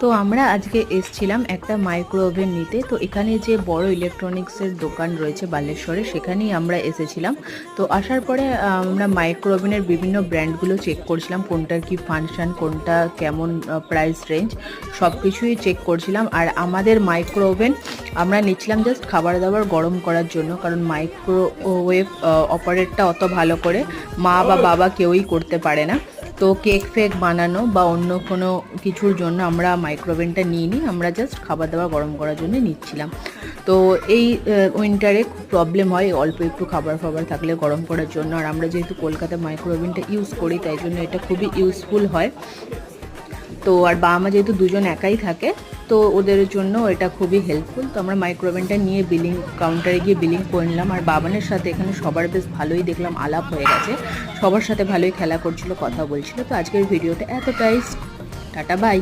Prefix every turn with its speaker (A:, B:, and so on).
A: তো আমরা আজকে এসছিলাম একটা মাইক্রো ওভেন নিতে। তো এখানে যে বড় ইলেকট্রনিক্সের দোকান রয়েছে বালেশ্বরে, সেখানেই আমরা এসেছিলাম। তো আসার পরে আমরা মাইক্রো ওভেনের বিভিন্ন ব্র্যান্ডগুলো চেক করছিলাম, কোনটার কি ফাংশন, কোনটা কেমন প্রাইস রেঞ্জ, সব কিছুই চেক করছিলাম। আর আমাদের মাইক্রো ওভেন আমরা নিচ্ছিলাম জাস্ট খাবার দাবার গরম করার জন্য, কারণ মাইক্রোওয়েভ অপারেটটা অত ভালো করে মা বা বাবা কেউই করতে পারে না। তো কেক ফেক বানানো বা অন্য কোনো কিছুর জন্য আমরা মাইক্রোওভেনটা নিই, আমরা জাস্ট খাবার দাবার গরম করার জন্য নিচ্ছিলাম। তো এই উইন্টারে খুব প্রবলেম হয় অল্প একটু খাবার ফাবার থাকলে গরম করার জন্য। আর আমরা যেহেতু কলকাতায় মাইক্রোওভেনটা ইউজ করি, তাই জন্য এটা খুবই ইউজফুল হয়। তো আর বাবা মা যেহেতু দুজন একাই থাকে, তো ওদের জন্য এটা খুবই হেল্পফুল। তো আমরা মাইক্রোওভেনটা নিয়ে বিলিং কাউন্টারে গিয়ে বিলিং করে নিলাম। আর বাবানের সাথে এখানে সবার বেশ ভালোই দেখলাম আলাপ হয়ে গেছে, সবার সাথে ভালোই খেলা করছিল, কথা বলছিল। তো আজকের ভিডিওটা এতটাই। টাটা, বাই।